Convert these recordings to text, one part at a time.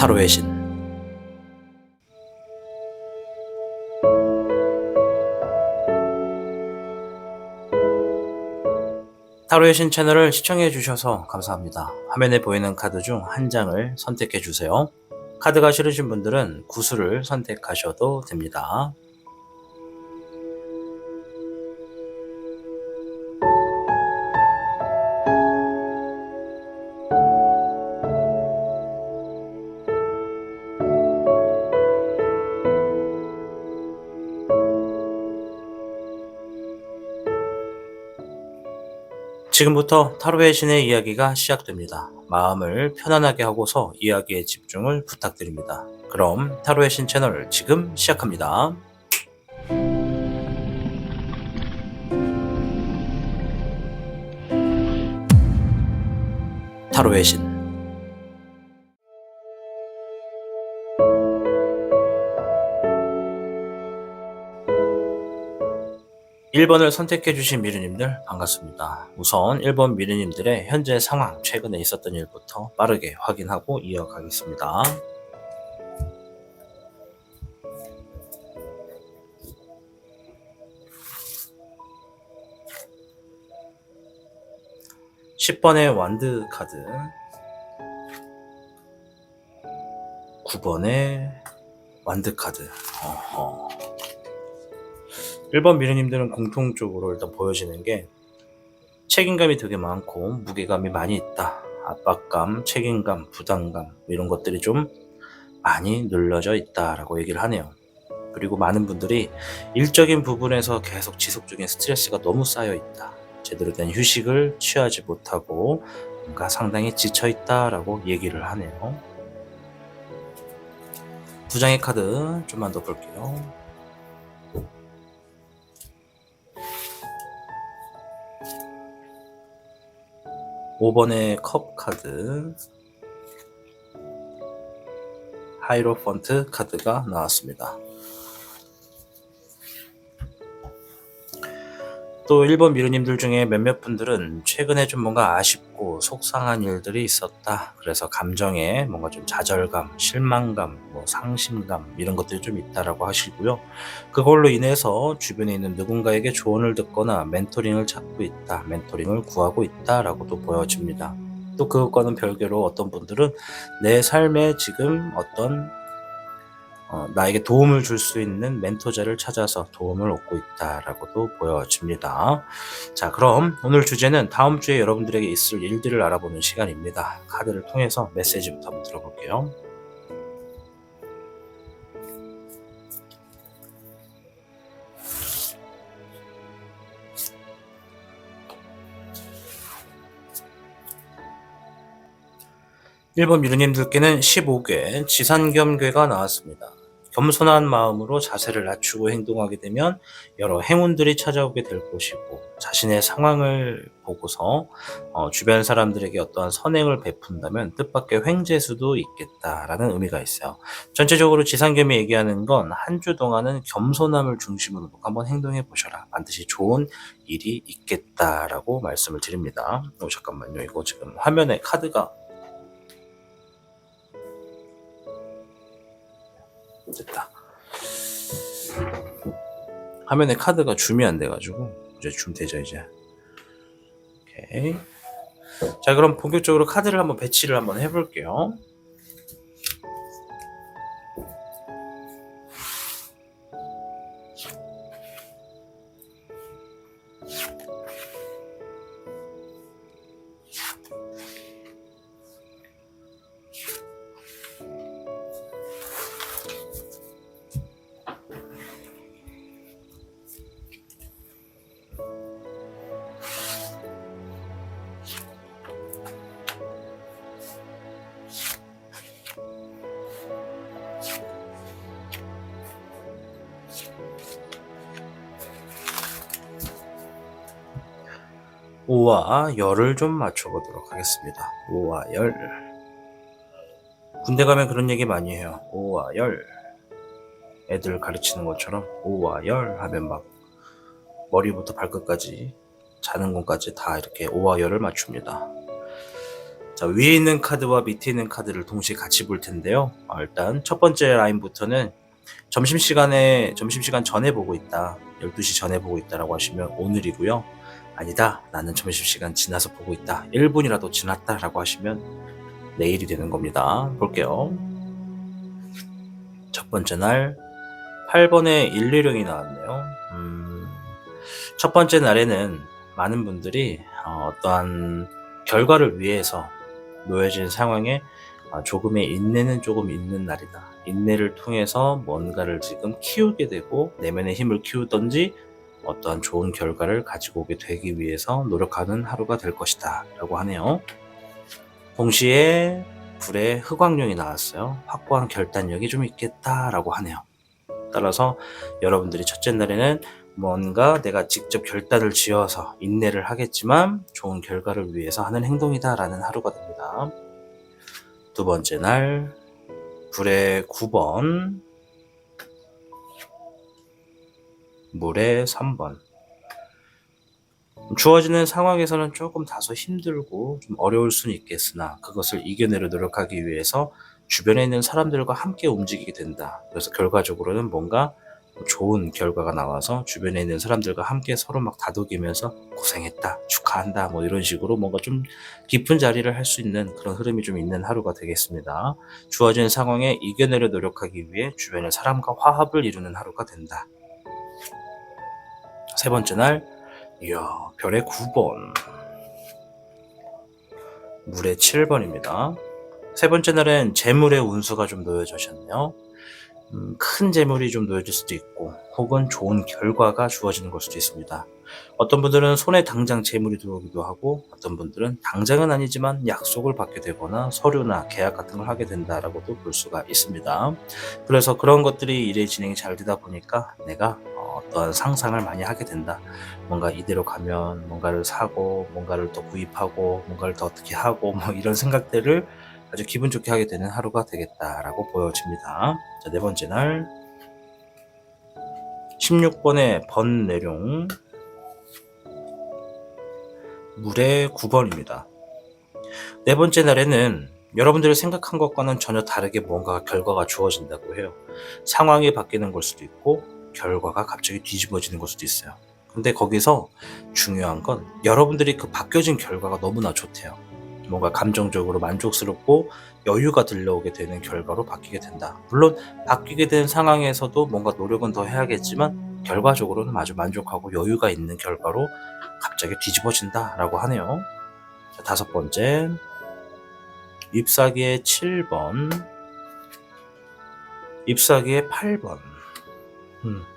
타로의 신. 타로의 신 채널을 시청해 주셔서 감사합니다. 화면에 보이는 카드 중 한 장을 선택해 주세요. 카드가 싫으신 분들은 구슬을 선택하셔도 됩니다. 지금부터 타로의 신의 이야기가 시작됩니다. 마음을 편안하게 하고서 이야기에 집중을 부탁드립니다. 그럼 타로의 신 채널 지금 시작합니다. 타로의 신. 1번을 선택해주신 미르님들 반갑습니다. 우선 1번 미르님들의 현재 상황, 최근에 있었던 일부터 빠르게 확인하고 이어가겠습니다. (10번의) 완드 카드, 9번의 완드 카드. 1번 미르님들은 공통적으로 일단 보여지는 게 책임감이 되게 많고 무게감이 많이 있다. 압박감, 책임감, 부담감 이런 것들이 좀 많이 눌러져 있다라고 얘기를 하네요. 그리고 많은 분들이 일적인 부분에서 계속 지속적인 스트레스가 너무 쌓여 있다. 제대로 된 휴식을 취하지 못하고 뭔가 상당히 지쳐 있다라고 얘기를 하네요. 두 장의 카드 좀만 더 볼게요. 5번의 컵 카드, 하이로펀트 카드가 나왔습니다. 또 1번 미르님들 중에 몇몇 분들은 최근에 좀 뭔가 아쉽고 속상한 일들이 있었다. 그래서 감정에 뭔가 좀 좌절감, 실망감, 상심감 이런 것들이 좀 있다라고 하시고요. 그걸로 인해서 주변에 있는 누군가에게 조언을 듣거나 멘토링을 찾고 있다, 멘토링을 구하고 있다라고도 보여집니다. 또 그것과는 별개로 어떤 분들은 내 삶에 지금 어떤 나에게 도움을 줄 수 있는 멘토자를 찾아서 도움을 얻고 있다라고도 보여집니다. 자, 그럼 오늘 주제는 다음 주에 여러분들에게 있을 일들을 알아보는 시간입니다. 카드를 통해서 메시지부터 한번 들어볼게요. (1번) 미르님들께는 15개 지산겸괴가 나왔습니다. 겸손한 마음으로 자세를 낮추고 행동하게 되면 여러 행운들이 찾아오게 될 것이고, 자신의 상황을 보고서 주변 사람들에게 어떠한 선행을 베푼다면 뜻밖의 횡재수도 있겠다라는 의미가 있어요. 전체적으로 지산겸이 얘기하는 건 한 주 동안은 겸손함을 중심으로 놓고 한번 행동해 보셔라. 반드시 좋은 일이 있겠다라고 말씀을 드립니다. 잠깐만요. 이거 지금 화면에 카드가 됐다. 화면에 카드가 줌이 안 돼가지고 이제 줌 되죠 이제. 오케이. 자, 그럼 본격적으로 카드를 한번 배치를 한번 해볼게요. 오와 열을 좀 맞춰보도록 하겠습니다. 오와 열. 군대 가면 그런 얘기 많이 해요. 오와 열. 애들 가르치는 것처럼 오와 열 하면 막 머리부터 발끝까지 자는 곳까지 다 이렇게 오와 열을 맞춥니다. 자, 위에 있는 카드와 밑에 있는 카드를 동시에 같이 볼 텐데요. 일단 첫 번째 라인부터는 점심시간 전에 보고 있다. 12시 전에 보고 있다라고 하시면 오늘이고요. 아니다. 나는 점심시간 지나서 보고 있다. 1분이라도 지났다라고 하시면 내일이 되는 겁니다. 볼게요. 첫 번째 날 8번에 116이 나왔네요. 첫 번째 날에는 많은 분들이 어떠한 결과를 위해서 놓여진 상황에 조금의 인내는 조금 있는 날이다. 인내를 통해서 뭔가를 지금 키우게 되고 내면의 힘을 키우던지 어떠한 좋은 결과를 가지고 오게 되기 위해서 노력하는 하루가 될 것이다 라고 하네요. 동시에 불에 흑광룡이 나왔어요. 확고한 결단력이 좀 있겠다라고 하네요. 따라서 여러분들이 첫째 날에는 뭔가 내가 직접 결단을 지어서 인내를 하겠지만 좋은 결과를 위해서 하는 행동이다라는 하루가 됩니다. 두 번째 날 불에 9번, 물에 3번. 주어지는 상황에서는 조금 다소 힘들고 좀 어려울 수는 있겠으나 그것을 이겨내려 노력하기 위해서 주변에 있는 사람들과 함께 움직이게 된다. 그래서 결과적으로는 뭔가 좋은 결과가 나와서 주변에 있는 사람들과 함께 서로 막 다독이면서 고생했다, 축하한다, 뭐 이런 식으로 뭔가 좀 깊은 자리를 할 수 있는 그런 흐름이 좀 있는 하루가 되겠습니다. 주어진 상황에 이겨내려 노력하기 위해 주변의 사람과 화합을 이루는 하루가 된다. 세 번째 날, 이야, 별의 9번, 물의 7번입니다. 세 번째 날엔 재물의 운수가 좀 놓여지셨네요. 큰 재물이 좀 놓여질 수도 있고 혹은 좋은 결과가 주어지는 걸 수도 있습니다. 어떤 분들은 손에 당장 재물이 들어오기도 하고 어떤 분들은 당장은 아니지만 약속을 받게 되거나 서류나 계약 같은 걸 하게 된다라고도 볼 수가 있습니다. 그래서 그런 것들이 일의 진행이 잘 되다 보니까 내가 어떠한 상상을 많이 하게 된다. 뭔가 이대로 가면 뭔가를 사고 뭔가를 또 구입하고 뭔가를 더 어떻게 하고 뭐 이런 생각들을 아주 기분 좋게 하게 되는 하루가 되겠다라고 보여집니다. 자, 네 번째 날 16번의 번내룡, 물의 9번입니다. 네 번째 날에는 여러분들이 생각한 것과는 전혀 다르게 뭔가 결과가 주어진다고 해요. 상황이 바뀌는 걸 수도 있고 결과가 갑자기 뒤집어지는 걸 수도 있어요. 근데 거기서 중요한 건 여러분들이 그 바뀌어진 결과가 너무나 좋대요. 뭔가 감정적으로 만족스럽고 여유가 들려오게 되는 결과로 바뀌게 된다. 물론 바뀌게 된 상황에서도 뭔가 노력은 더 해야겠지만 결과적으로는 아주 만족하고 여유가 있는 결과로 갑자기 뒤집어진다라고 하네요. 자, 다섯 번째, 잎사귀의 7번, 잎사귀의 8번.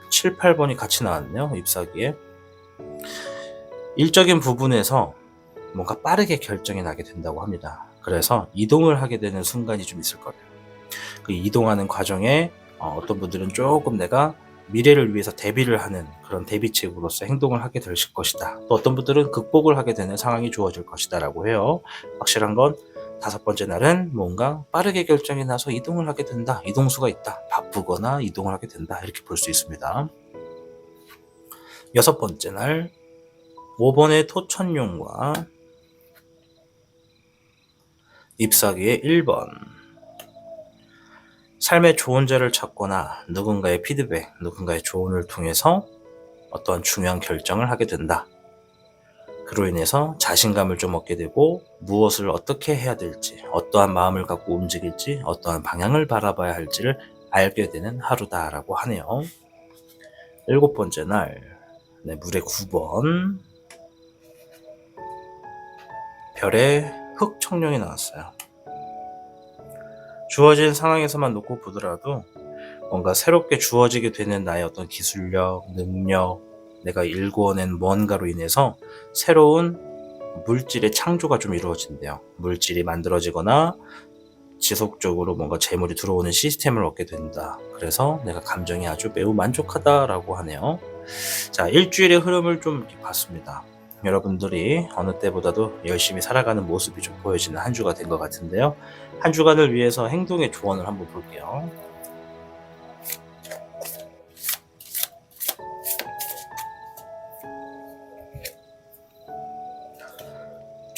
7, 8번이 같이 나왔네요. 잎사귀에. 일적인 부분에서 뭔가 빠르게 결정이 나게 된다고 합니다. 그래서 이동을 하게 되는 순간이 좀 있을 거예요. 그 이동하는 과정에 어떤 분들은 조금 내가 미래를 위해서 대비를 하는 그런 대비책으로서 행동을 하게 될 것이다. 또 어떤 분들은 극복을 하게 되는 상황이 주어질 것이다 라고 해요. 확실한 건 다섯 번째 날은 뭔가 빠르게 결정이 나서 이동을 하게 된다. 이동수가 있다. 바쁘거나 이동을 하게 된다. 이렇게 볼 수 있습니다. 여섯 번째 날 5번의 토천룡과 잎사귀의 1번. 삶의 좋은자를 찾거나 누군가의 피드백, 누군가의 조언을 통해서 어떠한 중요한 결정을 하게 된다. 그로 인해서 자신감을 좀 얻게 되고 무엇을 어떻게 해야 될지, 어떠한 마음을 갖고 움직일지, 어떠한 방향을 바라봐야 할지를 알게 되는 하루다라고 하네요. 일곱 번째 날, 물의 9번, 별의 흑청룡이 나왔어요. 주어진 상황에서만 놓고 보더라도 뭔가 새롭게 주어지게 되는 나의 어떤 기술력, 능력, 내가 일구어낸 뭔가로 인해서 새로운 물질의 창조가 좀 이루어진대요. 물질이 만들어지거나 지속적으로 뭔가 재물이 들어오는 시스템을 얻게 된다. 그래서 내가 감정이 아주 매우 만족하다라고 하네요. 자, 일주일의 흐름을 좀 이렇게 봤습니다. 여러분들이 어느 때보다도 열심히 살아가는 모습이 좀 보여지는 한 주가 된 것 같은데요. 한 주간을 위해서 행동의 조언을 한번 볼게요.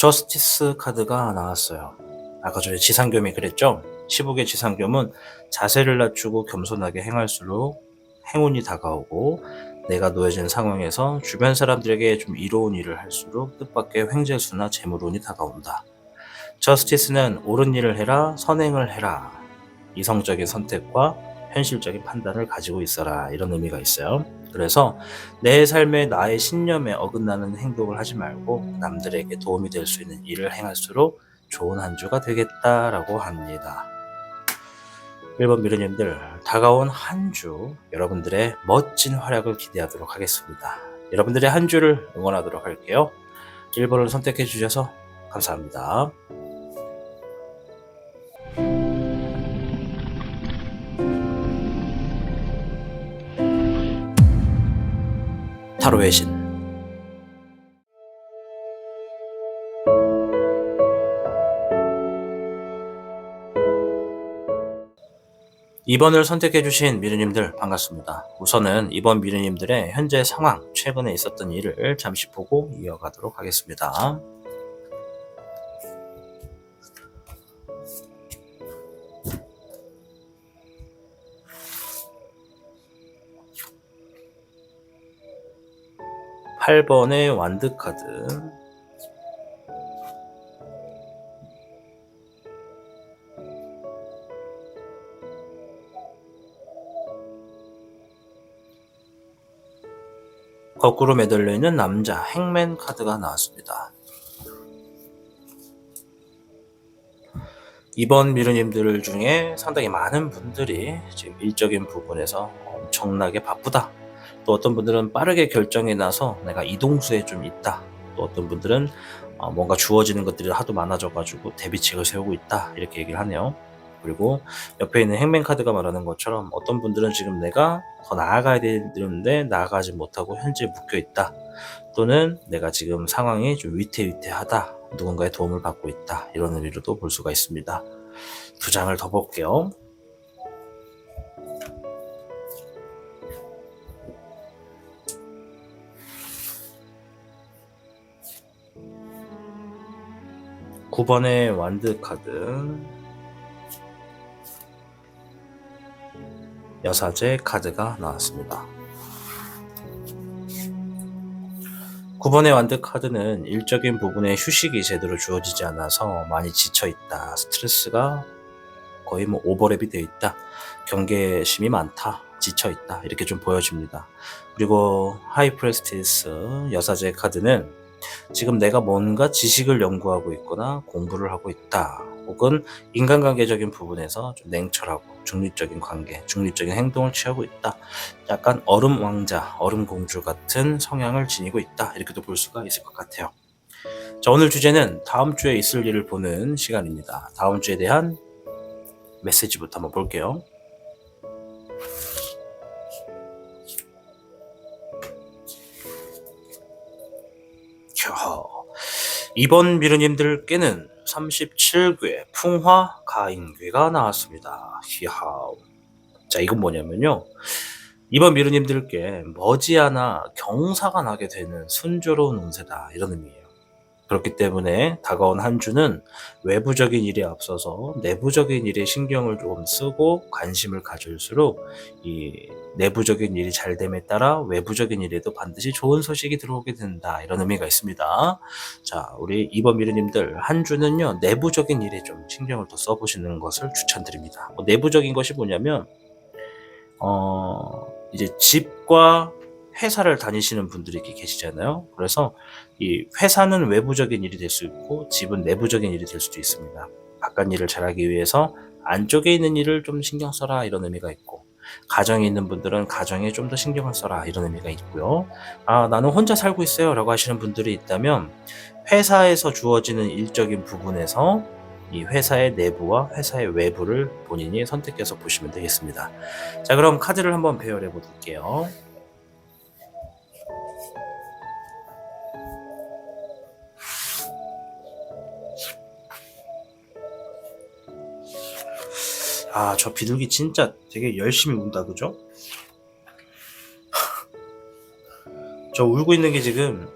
저스티스 카드가 나왔어요. 아까 전에 지상겸이 그랬죠? 시국의 지상겸은 자세를 낮추고 겸손하게 행할수록 행운이 다가오고, 내가 놓여진 상황에서 주변 사람들에게 좀 이로운 일을 할수록 뜻밖의 횡재수나 재물운이 다가온다. 저스티스는 옳은 일을 해라, 선행을 해라. 이성적인 선택과 현실적인 판단을 가지고 있어라. 이런 의미가 있어요. 그래서 내 삶에 나의 신념에 어긋나는 행동을 하지 말고 남들에게 도움이 될 수 있는 일을 행할수록 좋은 한 주가 되겠다라고 합니다. 1번 미르님들, 다가온 한 주 여러분들의 멋진 활약을 기대하도록 하겠습니다. 여러분들의 한 주를 응원하도록 할게요. 1번을 선택해 주셔서 감사합니다. 타로의 신. 이번을 선택해주신 미르님들 반갑습니다. 우선은 이번 미르님들의 현재 상황, 최근에 있었던 일을 잠시 보고 이어가도록 하겠습니다. (8번의) 완드 카드, 거꾸로 매달려 있는 남자 행맨 카드가 나왔습니다. 이번 미르님들 중에 상당히 많은 분들이 지금 일적인 부분에서 엄청나게 바쁘다. 또 어떤 분들은 빠르게 결정이 나서 내가 이동수에 좀 있다. 또 어떤 분들은 뭔가 주어지는 것들이 하도 많아져가지고 대비책을 세우고 있다. 이렇게 얘기를 하네요. 그리고 옆에 있는 행맨 카드가 말하는 것처럼 어떤 분들은 지금 내가 더 나아가야 되는데 나아가지 못하고 현재 묶여있다. 또는 내가 지금 상황이 좀 위태위태하다. 누군가의 도움을 받고 있다. 이런 의미로도 볼 수가 있습니다. 두 장을 더 볼게요. (9번의) 완드 카드, 여사제 카드가 나왔습니다. 9번의 완드 카드는 일적인 부분에 휴식이 제대로 주어지지 않아서 많이 지쳐있다. 스트레스가 거의 오버랩이 되어 있다. 경계심이 많다. 지쳐있다. 이렇게 좀 보여집니다. 그리고 하이프레스티스 여사제 카드는 지금 내가 뭔가 지식을 연구하고 있거나 공부를 하고 있다. 혹은 인간관계적인 부분에서 좀 냉철하고 중립적인 관계, 중립적인 행동을 취하고 있다. 약간 얼음 왕자, 얼음 공주 같은 성향을 지니고 있다. 이렇게도 볼 수가 있을 것 같아요. 자, 오늘 주제는 다음 주에 있을 일을 보는 시간입니다. 다음 주에 대한 메시지부터 한번 볼게요. 이번 미르님들께는 37궤 풍화 가인궤가 나왔습니다. 히하우. 자, 이건 뭐냐면요, 이번 미르님들께 머지않아 경사가 나게 되는 순조로운 운세다, 이런 의미예요. 그렇기 때문에 다가온 한 주는 외부적인 일에 앞서서 내부적인 일에 신경을 좀 쓰고 관심을 가질수록 이 내부적인 일이 잘 됨에 따라 외부적인 일에도 반드시 좋은 소식이 들어오게 된다, 이런 의미가 있습니다. 자, 우리 이번 미르님들 한 주는요, 내부적인 일에 좀 신경을 더 써보시는 것을 추천드립니다. 내부적인 것이 뭐냐면 이제 집과 회사를 다니시는 분들이 계시잖아요. 그래서 이 회사는 외부적인 일이 될 수 있고 집은 내부적인 일이 될 수도 있습니다. 바깥 일을 잘하기 위해서 안쪽에 있는 일을 좀 신경 써라, 이런 의미가 있고, 가정에 있는 분들은 가정에 좀 더 신경을 써라, 이런 의미가 있고요. 나는 혼자 살고 있어요 라고 하시는 분들이 있다면 회사에서 주어지는 일적인 부분에서 이 회사의 내부와 회사의 외부를 본인이 선택해서 보시면 되겠습니다. 자, 그럼 카드를 한번 배열해 볼게요. 저 비둘기 진짜 되게 열심히 운다, 그죠? 저 울고 있는 게 지금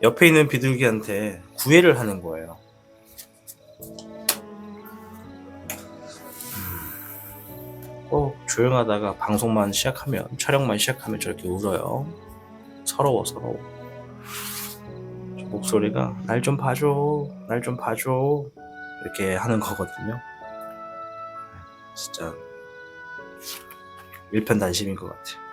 옆에 있는 비둘기한테 구애를 하는 거예요. 꼭 조용하다가 방송만 시작하면, 촬영만 시작하면 저렇게 울어요. 서러워. 저 목소리가 날 좀 봐줘, 날 좀 봐줘 이렇게 하는 거거든요. 진짜 일편단심인 것 같아요.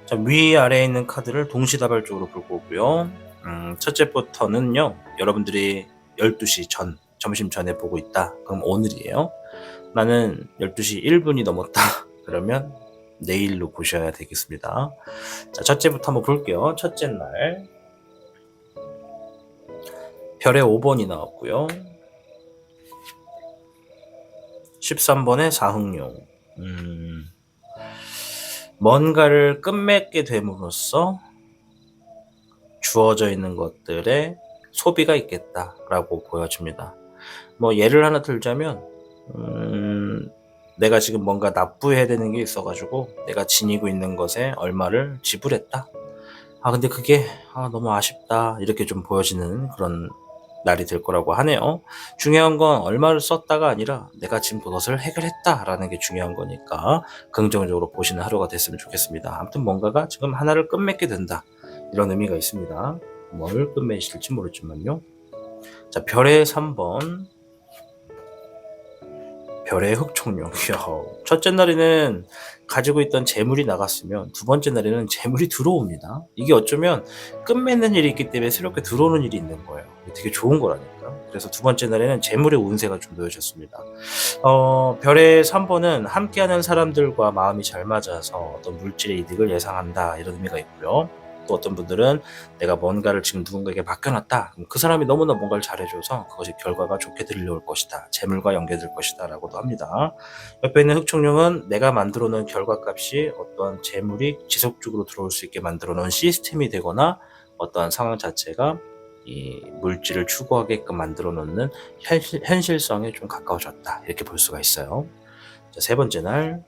자, 위아래에 있는 카드를 동시다발적으로 볼 거고요. 첫째부터는요, 여러분들이 12시 전, 점심 전에 보고 있다. 그럼 오늘이에요. 나는 12시 1분이 넘었다. 그러면 내일로 보셔야 되겠습니다. 자, 첫째부터 한번 볼게요. 첫째 날. 별의 5번이 나왔고요. 13번의 사흥룡. 뭔가를 끝맺게 됨으로써 주어져 있는 것들의 소비가 있겠다라고 보여집니다. 뭐 예를 하나 들자면 내가 지금 뭔가 납부해야 되는 게 있어가지고 내가 지니고 있는 것에 얼마를 지불했다. 근데 그게 너무 아쉽다 이렇게 좀 보여지는 그런 날이 될 거라고 하네요. 중요한 건 얼마를 썼다가 아니라 내가 지금 그것을 해결했다라는 게 중요한 거니까 긍정적으로 보시는 하루가 됐으면 좋겠습니다. 아무튼 뭔가가 지금 하나를 끝맺게 된다 이런 의미가 있습니다. 뭘 끝맺을지 모르지만요. 자, 별의 3번 별의 흑총룡. 첫째 날에는 가지고 있던 재물이 나갔으면 두 번째 날에는 재물이 들어옵니다. 이게 어쩌면 끝맺는 일이 있기 때문에 새롭게 들어오는 일이 있는 거예요. 되게 좋은 거라니까. 그래서 두 번째 날에는 재물의 운세가 좀 놓여졌습니다. 별의 3번은 함께하는 사람들과 마음이 잘 맞아서 어떤 물질의 이득을 예상한다 이런 의미가 있고요. 또 어떤 분들은 내가 뭔가를 지금 누군가에게 맡겨놨다. 그럼 그 사람이 너무나 뭔가를 잘해줘서 그것이 결과가 좋게 들려올 것이다. 재물과 연계될 것이다. 라고도 합니다. 옆에 있는 흑총룡은 내가 만들어 놓은 결과값이 어떠한 재물이 지속적으로 들어올 수 있게 만들어 놓은 시스템이 되거나 어떠한 상황 자체가 이 물질을 추구하게끔 만들어 놓는 현실성에 좀 가까워졌다. 이렇게 볼 수가 있어요. 자, 세 번째 날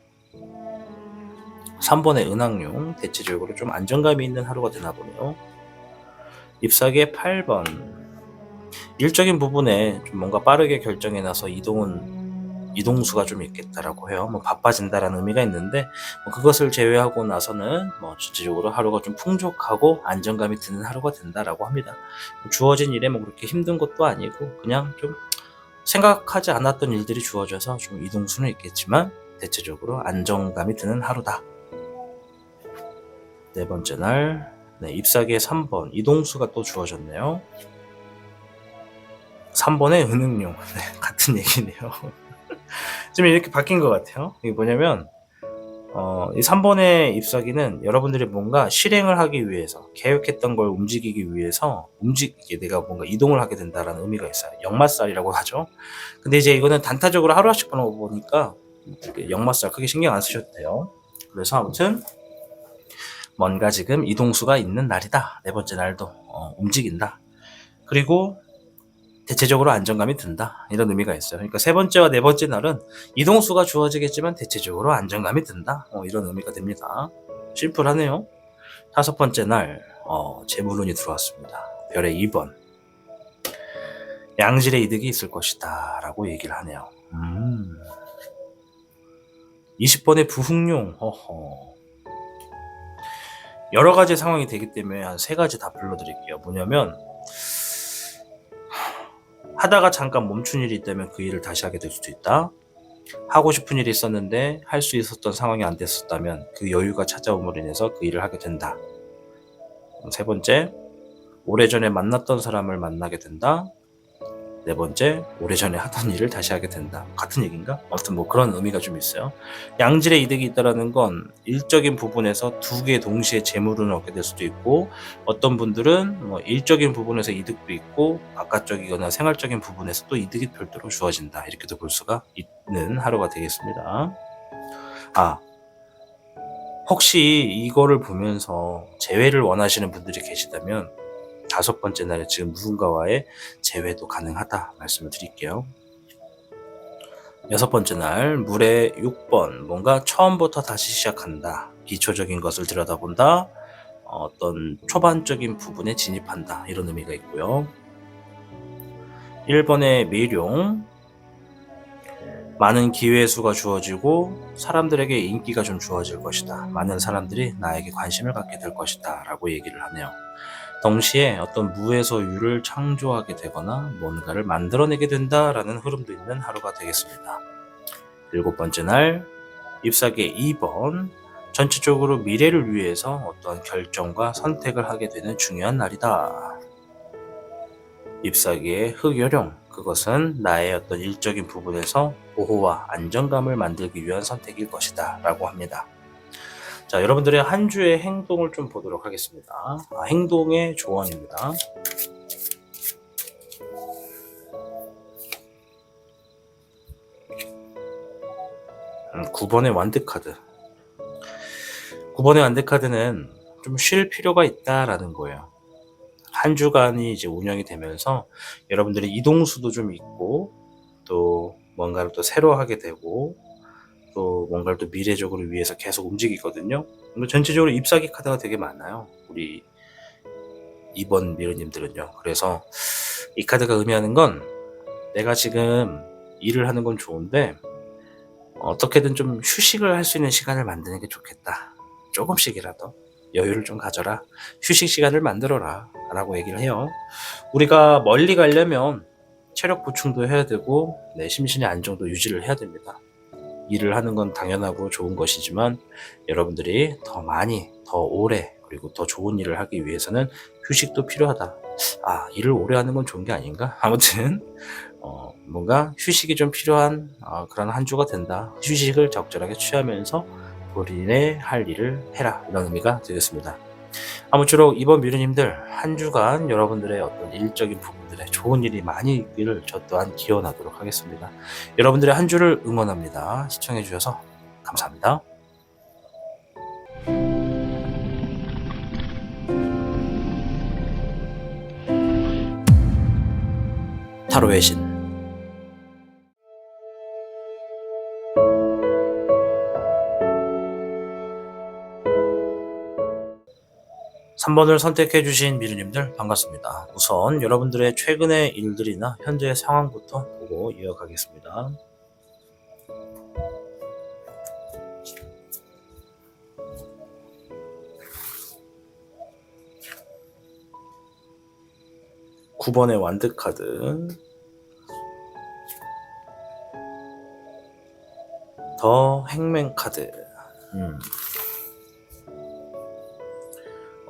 3번의 은왕룡, 대체적으로 좀 안정감이 있는 하루가 되나 보네요. 잎사귀의 8번, 일적인 부분에 좀 뭔가 빠르게 결정해놔서 이동수가 좀 있겠다라고 해요. 뭐 바빠진다라는 의미가 있는데 그것을 제외하고 나서는 전체적으로 하루가 좀 풍족하고 안정감이 드는 하루가 된다라고 합니다. 주어진 일에 그렇게 힘든 것도 아니고 그냥 좀 생각하지 않았던 일들이 주어져서 좀 이동수는 있겠지만 대체적으로 안정감이 드는 하루다. 네 번째 날, 잎사귀의 3번, 이동수가 또 주어졌네요. 3번의 은흥룡, 같은 얘기네요. 좀 이렇게 바뀐 것 같아요. 이게 뭐냐면, 이 3번의 잎사귀는 여러분들이 뭔가 실행을 하기 위해서, 계획했던 걸 움직이기 위해서, 내가 뭔가 이동을 하게 된다라는 의미가 있어요. 역마살이라고 하죠. 근데 이제 이거는 단타적으로 하루씩 보는 거 보니까, 역마살 크게 신경 안 쓰셔도 돼요. 그래서 아무튼, 뭔가 지금 이동수가 있는 날이다. 네 번째 날도 움직인다. 그리고 대체적으로 안정감이 든다. 이런 의미가 있어요. 그러니까 세 번째와 네 번째 날은 이동수가 주어지겠지만 대체적으로 안정감이 든다. 이런 의미가 됩니다. 심플하네요. 다섯 번째 날 재물운이 들어왔습니다. 별의 2번. 양질의 이득이 있을 것이다. 라고 얘기를 하네요. 20번의 부흥룡. 여러 가지 상황이 되기 때문에 한 세 가지 다 불러드릴게요. 뭐냐면 하다가 잠깐 멈춘 일이 있다면 그 일을 다시 하게 될 수도 있다. 하고 싶은 일이 있었는데 할 수 있었던 상황이 안 됐었다면 그 여유가 찾아옴으로 인해서 그 일을 하게 된다. 세 번째, 오래전에 만났던 사람을 만나게 된다. 네 번째, 오래전에 하던 일을 다시 하게 된다. 같은 얘기인가? 아무튼 그런 의미가 좀 있어요. 양질의 이득이 있다는 건 일적인 부분에서 두 개 동시에 재물을 얻게 될 수도 있고, 어떤 분들은 일적인 부분에서 이득도 있고 바깥적이거나 생활적인 부분에서 또 이득이 별도로 주어진다. 이렇게도 볼 수가 있는 하루가 되겠습니다. 혹시 이거를 보면서 재회를 원하시는 분들이 계시다면 5번째 날에 지금 누군가와의 재회도 가능하다 말씀을 드릴게요. 6번째 날 물의 6번 뭔가 처음부터 다시 시작한다. 기초적인 것을 들여다본다. 어떤 초반적인 부분에 진입한다. 이런 의미가 있고요. 1번의 미룡 많은 기회의 수가 주어지고 사람들에게 인기가 좀 주어질 것이다. 많은 사람들이 나에게 관심을 갖게 될 것이다 라고 얘기를 하네요. 동시에 어떤 무에서 유를 창조하게 되거나 뭔가를 만들어내게 된다라는 흐름도 있는 하루가 되겠습니다. 7번째 날 잎사귀 2번 전체적으로 미래를 위해서 어떠한 결정과 선택을 하게 되는 중요한 날이다. 잎사귀의 흑요령 그것은 나의 어떤 일적인 부분에서 보호와 안정감을 만들기 위한 선택일 것이다 라고 합니다. 자, 여러분들의 한 주의 행동을 좀 보도록 하겠습니다. 행동의 조언입니다. 9번의 완드카드. 9번의 완드카드는 좀 쉴 필요가 있다라는 거예요. 한 주간이 이제 운영이 되면서 여러분들의 이동수도 좀 있고 또 뭔가를 또 새로 하게 되고 또 뭔가를 또 미래적으로 위해서 계속 움직이거든요. 전체적으로 잎사귀 카드가 되게 많아요. 우리 2번 미르님들은요. 그래서 이 카드가 의미하는 건 내가 지금 일을 하는 건 좋은데 어떻게든 좀 휴식을 할 수 있는 시간을 만드는 게 좋겠다. 조금씩이라도 여유를 좀 가져라. 휴식 시간을 만들어라 라고 얘기를 해요. 우리가 멀리 가려면 체력 보충도 해야 되고 심신의 안정도 유지를 해야 됩니다. 일을 하는 건 당연하고 좋은 것이지만 여러분들이 더 많이 더 오래 그리고 더 좋은 일을 하기 위해서는 휴식도 필요하다. 일을 오래 하는 건 좋은 게 아닌가? 아무튼 뭔가 휴식이 좀 필요한 그런 한 주가 된다. 휴식을 적절하게 취하면서 본인의 할 일을 해라. 이런 의미가 되겠습니다. 아무쪼록 이번 미르님들 한 주간 여러분들의 어떤 일적인 부분들에 좋은 일이 많이 있기를 저 또한 기원하도록 하겠습니다. 여러분들의 한 주를 응원합니다. 시청해 주셔서 감사합니다. 타로의 신 3번을 선택해 주신 미르님들 반갑습니다. 우선 여러분들의 최근의 일들이나 현재의 상황부터 보고 이어가겠습니다. (9번의) 완드카드 더 행맨카드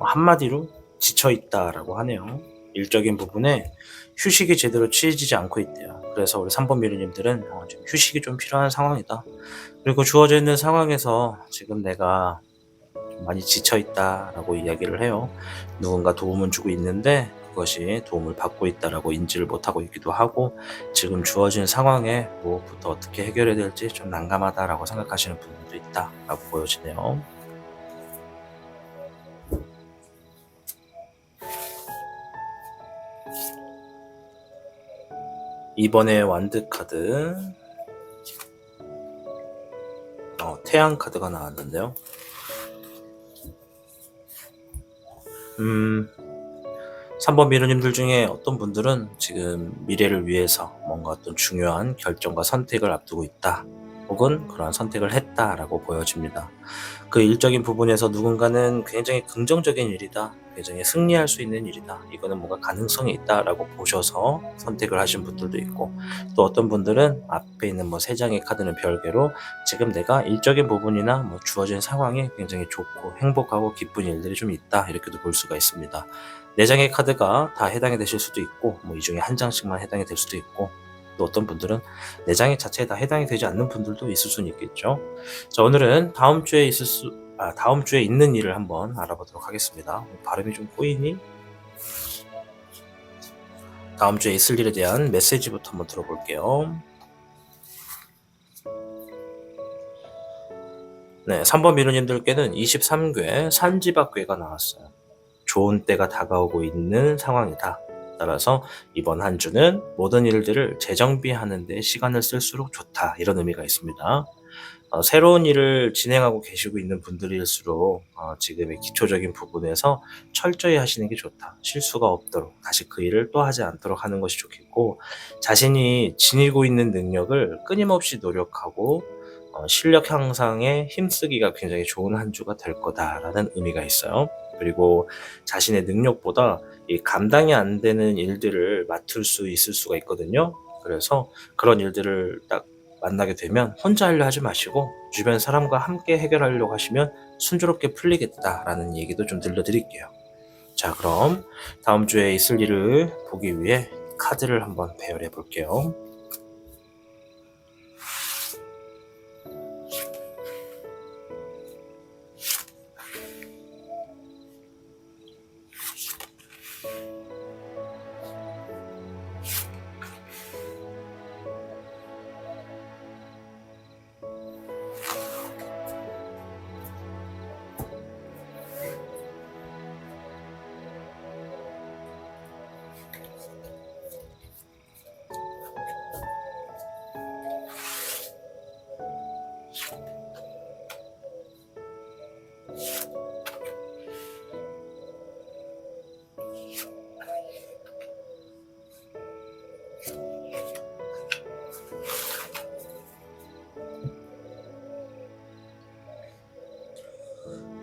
한마디로 지쳐있다라고 하네요. 일적인 부분에 휴식이 제대로 취해지지 않고 있대요. 그래서 우리 3번 미르님들은 지금 휴식이 좀 필요한 상황이다. 그리고 주어져 있는 상황에서 지금 내가 좀 많이 지쳐있다라고 이야기를 해요. 누군가 도움을 주고 있는데 그것이 도움을 받고 있다라고 인지를 못하고 있기도 하고 지금 주어진 상황에 뭐부터 어떻게 해결해야 될지 좀 난감하다라고 생각하시는 분들도 있다라고 보여지네요. 2번의 완드카드 태양 카드가 나왔는데요. 3번 미르님들 중에 어떤 분들은 지금 미래를 위해서 뭔가 어떤 중요한 결정과 선택을 앞두고 있다. 혹은 그러한 선택을 했다라고 보여집니다. 그 일적인 부분에서 누군가는 굉장히 긍정적인 일이다. 굉장히 승리할 수 있는 일이다. 이거는 뭔가 가능성이 있다라고 보셔서 선택을 하신 분들도 있고 또 어떤 분들은 앞에 있는 3장의 카드는 별개로 지금 내가 일적인 부분이나 주어진 상황이 굉장히 좋고 행복하고 기쁜 일들이 좀 있다. 이렇게도 볼 수가 있습니다. 4장의 카드가 다 해당이 되실 수도 있고 이 중에 한 장씩만 해당이 될 수도 있고 또 어떤 분들은 4장의 자체에 다 해당이 되지 않는 분들도 있을 수는 있겠죠. 자, 오늘은 다음 주에 있는 일을 한번 알아보도록 하겠습니다. 발음이 좀 꼬이니? 다음 주에 있을 일에 대한 메시지부터 한번 들어볼게요. 네, 3번 미르님들께는 23궤 산지박궤가 나왔어요. 좋은 때가 다가오고 있는 상황이다. 따라서 이번 한 주는 모든 일들을 재정비하는 데 시간을 쓸수록 좋다. 이런 의미가 있습니다. 새로운 일을 진행하고 계시고 있는 분들일수록 지금의 기초적인 부분에서 철저히 하시는 게 좋다. 실수가 없도록 다시 그 일을 또 하지 않도록 하는 것이 좋겠고, 자신이 지니고 있는 능력을 끊임없이 노력하고 실력 향상에 힘쓰기가 굉장히 좋은 한 주가 될 거다라는 의미가 있어요. 그리고 자신의 능력보다 이 감당이 안 되는 일들을 맡을 수 있을 수가 있거든요. 그래서 그런 일들을 딱 만나게 되면 혼자 하려 하지 마시고 주변 사람과 함께 해결하려고 하시면 순조롭게 풀리겠다라는 얘기도 좀 들려드릴게요. 자, 그럼 다음 주에 있을 일을 보기 위해 카드를 한번 배열해 볼게요.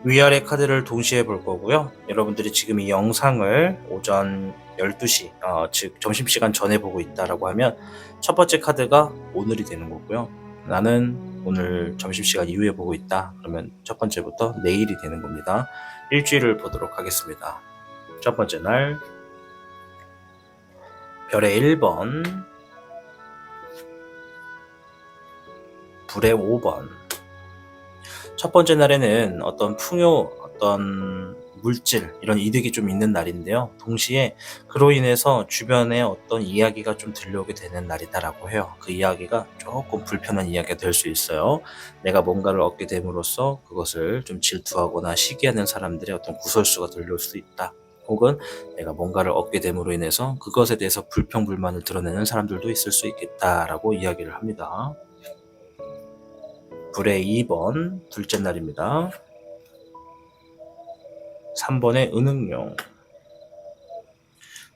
위아래 카드를 동시에 볼 거고요. 여러분들이 지금 이 영상을 오전 12시, 즉 점심시간 전에 보고 있다라고 하면 첫 번째 카드가 오늘이 되는 거고요. 나는 오늘 점심시간 이후에 보고 있다. 그러면 첫 번째부터 내일이 되는 겁니다. 일주일을 보도록 하겠습니다. 첫 번째 날, 별의 1번, 불의 5번. 첫 번째 날에는 어떤 풍요, 어떤 물질, 이런 이득이 좀 있는 날인데요. 동시에 그로 인해서 주변에 어떤 이야기가 좀 들려오게 되는 날이다라고 해요. 그 이야기가 조금 불편한 이야기가 될 수 있어요. 내가 뭔가를 얻게 됨으로써 그것을 좀 질투하거나 시기하는 사람들의 어떤 구설수가 들려올 수도 있다. 혹은 내가 뭔가를 얻게 됨으로 인해서 그것에 대해서 불평불만을 드러내는 사람들도 있을 수 있겠다라고 이야기를 합니다. 불의 2번, 둘째 날입니다. 3번의 은흥룡.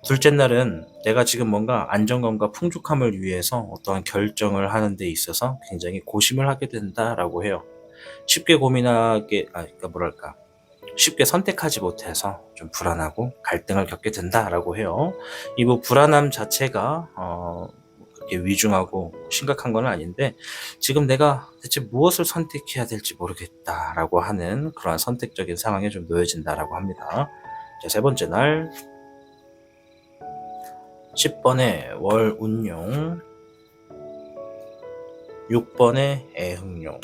둘째 날은 내가 지금 뭔가 안정감과 풍족함을 위해서 어떠한 결정을 하는 데 있어서 굉장히 고심을 하게 된다라고 해요. 쉽게 쉽게 선택하지 못해서 좀 불안하고 갈등을 겪게 된다라고 해요. 이 불안함 자체가 그렇게 위중하고 심각한 건 아닌데, 지금 내가 대체 무엇을 선택해야 될지 모르겠다라고 하는 그러한 선택적인 상황에 좀 놓여진다라고 합니다. 자, 세 번째 날, 10번의 월운용, 6번의 애흥용.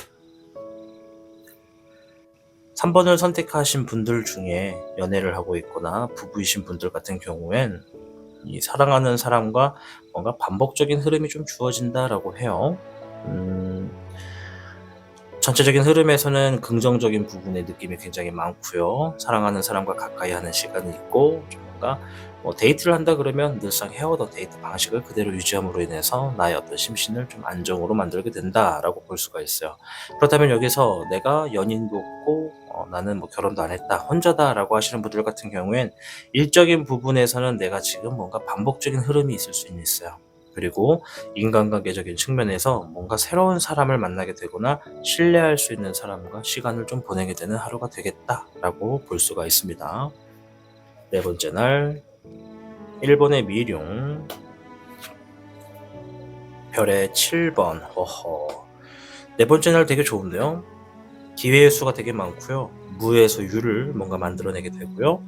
3번을 선택하신 분들 중에 연애를 하고 있거나 부부이신 분들 같은 경우엔 이 사랑하는 사람과 뭔가 반복적인 흐름이 좀 주어진다라고 해요. 전체적인 흐름에서는 긍정적인 부분의 느낌이 굉장히 많고요. 사랑하는 사람과 가까이 하는 시간이 있고, 좀 뭔가 데이트를 한다 그러면 늘상 해오던 데이트 방식을 그대로 유지함으로 인해서 나의 어떤 심신을 좀 안정으로 만들게 된다라고 볼 수가 있어요. 그렇다면 여기서 내가 연인도 없고 나는 결혼도 안 했다, 혼자다라고 하시는 분들 같은 경우엔 일적인 부분에서는 내가 지금 뭔가 반복적인 흐름이 있을 수 있어요. 그리고 인간관계적인 측면에서 뭔가 새로운 사람을 만나게 되거나 신뢰할 수 있는 사람과 시간을 좀 보내게 되는 하루가 되겠다라고 볼 수가 있습니다. 네 번째 날, 1번의 미룡, 별의 7번. 네 번째 날 되게 좋은데요. 기회의 수가 되게 많고요. 무에서 유를 뭔가 만들어내게 되고요.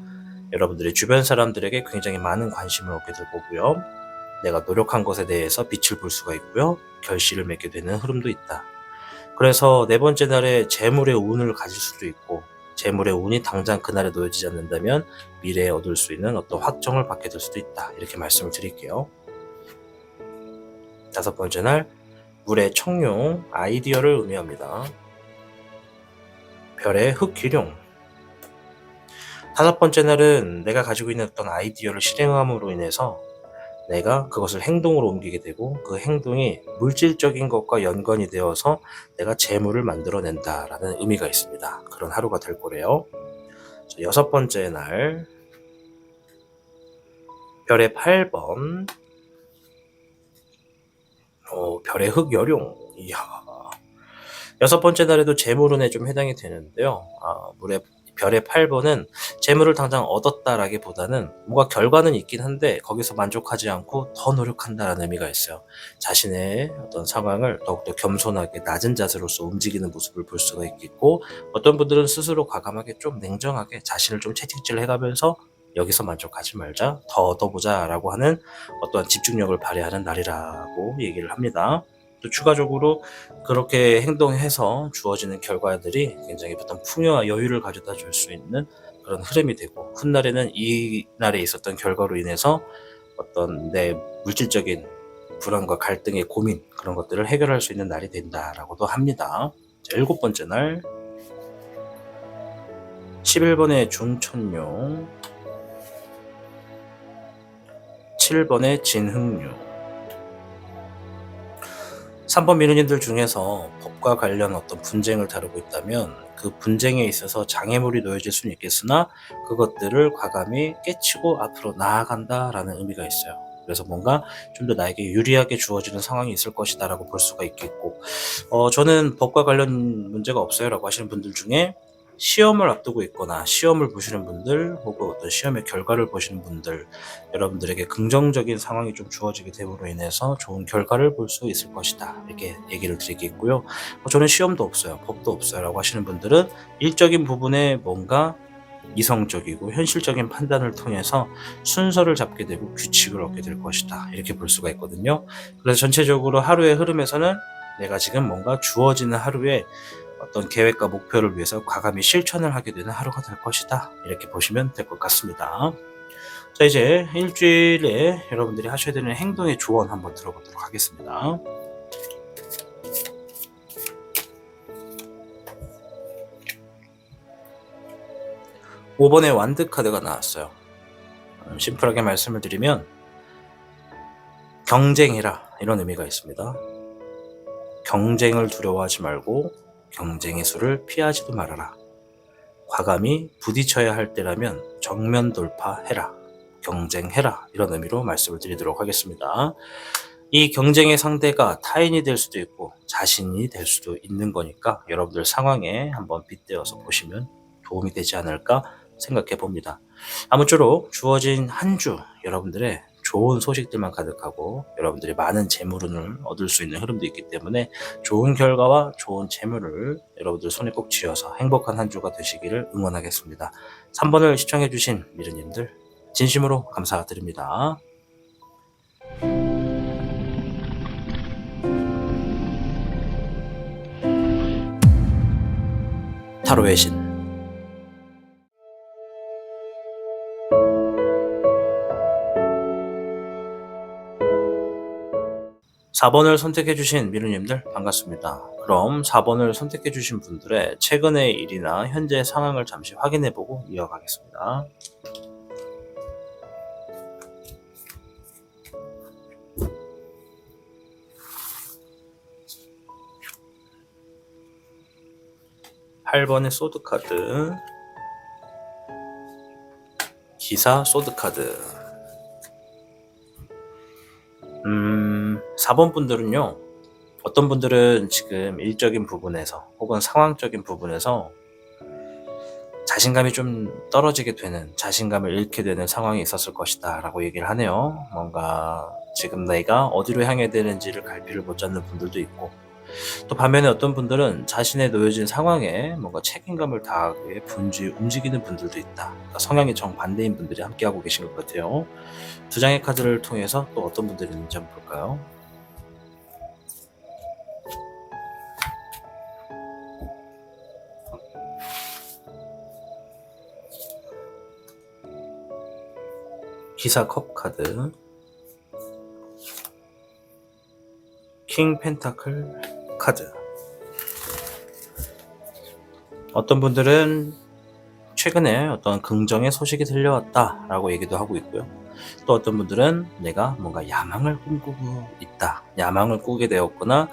여러분들의 주변 사람들에게 굉장히 많은 관심을 얻게 될 거고요. 내가 노력한 것에 대해서 빛을 볼 수가 있고요. 결실을 맺게 되는 흐름도 있다. 그래서 네 번째 날에 재물의 운을 가질 수도 있고, 재물의 운이 당장 그날에 놓여지지 않는다면 미래에 얻을 수 있는 어떤 확정을 받게 될 수도 있다. 이렇게 말씀을 드릴게요. 다섯 번째 날, 물의 청룡, 아이디어를 의미합니다. 별의 흑기룡. 다섯 번째 날은 내가 가지고 있는 어떤 아이디어를 실행함으로 인해서 내가 그것을 행동으로 옮기게 되고 그 행동이 물질적인 것과 연관이 되어서 내가 재물을 만들어낸다라는 의미가 있습니다. 그런 하루가 될 거래요. 자, 여섯 번째 날 별의 8번 별의 흑여룡. 이야. 여섯 번째 날에도 재물운에 좀 해당이 되는데요. 별의 8번은 재물을 당장 얻었다라기보다는 뭔가 결과는 있긴 한데 거기서 만족하지 않고 더 노력한다라는 의미가 있어요. 자신의 어떤 상황을 더욱더 겸손하게 낮은 자세로서 움직이는 모습을 볼 수가 있겠고, 어떤 분들은 스스로 과감하게 좀 냉정하게 자신을 좀 채찍질 해가면서 여기서 만족하지 말자, 더 얻어보자 라고 하는 어떠한 집중력을 발휘하는 날이라고 얘기를 합니다. 또 추가적으로 그렇게 행동해서 주어지는 결과들이 굉장히 어떤 풍요와 여유를 가져다 줄 수 있는 그런 흐름이 되고, 훗날에는 이 날에 있었던 결과로 인해서 어떤 내 물질적인 불안과 갈등의 고민, 그런 것들을 해결할 수 있는 날이 된다라고도 합니다. 자, 일곱 번째 날 11번의 중천룡, 7번의 진흥룡. 3번 미르님들 중에서 법과 관련 어떤 분쟁을 다루고 있다면 그 분쟁에 있어서 장애물이 놓여질 수는 있겠으나 그것들을 과감히 깨치고 앞으로 나아간다라는 의미가 있어요. 그래서 뭔가 좀 더 나에게 유리하게 주어지는 상황이 있을 것이다 라고 볼 수가 있겠고, 저는 법과 관련 문제가 없어요 라고 하시는 분들 중에 시험을 앞두고 있거나 시험을 보시는 분들, 혹은 어떤 시험의 결과를 보시는 분들, 여러분들에게 긍정적인 상황이 좀 주어지게 됨으로 인해서 좋은 결과를 볼 수 있을 것이다, 이렇게 얘기를 드리겠고요. 저는 시험도 없어요, 법도 없어요 라고 하시는 분들은 일적인 부분에 뭔가 이성적이고 현실적인 판단을 통해서 순서를 잡게 되고 규칙을 얻게 될 것이다, 이렇게 볼 수가 있거든요. 그래서 전체적으로 하루의 흐름에서는 내가 지금 뭔가 주어지는 하루에 어떤 계획과 목표를 위해서 과감히 실천을 하게 되는 하루가 될 것이다, 이렇게 보시면 될 것 같습니다. 자, 이제 일주일에 여러분들이 하셔야 되는 행동의 조언 한번 들어보도록 하겠습니다. (5번의) 완드 카드가 나왔어요. 심플하게 말씀을 드리면 경쟁해라, 이런 의미가 있습니다. 경쟁을 두려워하지 말고 경쟁의 수를 피하지도 말아라. 과감히 부딪혀야 할 때라면 정면 돌파해라. 경쟁해라, 이런 의미로 말씀을 드리도록 하겠습니다. 이 경쟁의 상대가 타인이 될 수도 있고 자신이 될 수도 있는 거니까 여러분들 상황에 한번 빗대어서 보시면 도움이 되지 않을까 생각해 봅니다. 아무쪼록 주어진 한 주 여러분들의 좋은 소식들만 가득하고 여러분들이 많은 재물운을 얻을 수 있는 흐름도 있기 때문에 좋은 결과와 좋은 재물을 여러분들 손에 꼭 쥐어서 행복한 한 주가 되시기를 응원하겠습니다. 3번을 시청해주신 미르님들 진심으로 감사드립니다. 타로의 신 4번을 선택해주신 미르님들 반갑습니다. 그럼 4번을 선택해주신 분들의 최근의 일이나 현재 상황을 잠시 확인해보고 이어가겠습니다. (8번의) 소드카드, 기사 소드카드. 4번 분들은요, 어떤 분들은 지금 일적인 부분에서 혹은 상황적인 부분에서 자신감이 좀 떨어지게 되는, 자신감을 잃게 되는 상황이 있었을 것이다 라고 얘기를 하네요. 뭔가 지금 내가 어디로 향해야 되는지를 갈피를 못 잡는 분들도 있고, 또 반면에 어떤 분들은 자신의 놓여진 상황에 뭔가 책임감을 다하게 움직이는 분들도 있다. 그러니까 성향이 정반대인 분들이 함께하고 계신 것 같아요. 두 장의 카드를 통해서 또 어떤 분들이 있는지 한번 볼까요? 기사 컵 카드, 킹 펜타클 카드. 어떤 분들은 최근에 어떤 긍정의 소식이 들려왔다라고 얘기도 하고 있고요. 또 어떤 분들은 내가 뭔가 야망을 꿈꾸고 있다, 야망을 꾸게 되었거나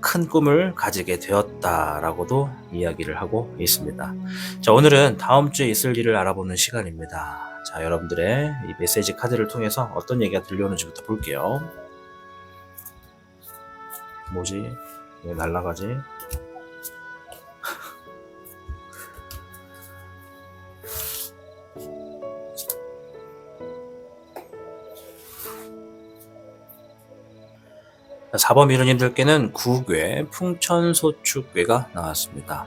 큰 꿈을 가지게 되었다라고도 이야기를 하고 있습니다. 자, 오늘은 다음 주에 있을 일을 알아보는 시간입니다. 자, 여러분들의 이 메시지 카드를 통해서 어떤 얘기가 들려오는지부터 볼게요. 뭐지? 왜 날라가지? 4번 미르님들께는 구괴, 풍천소축괴가 나왔습니다.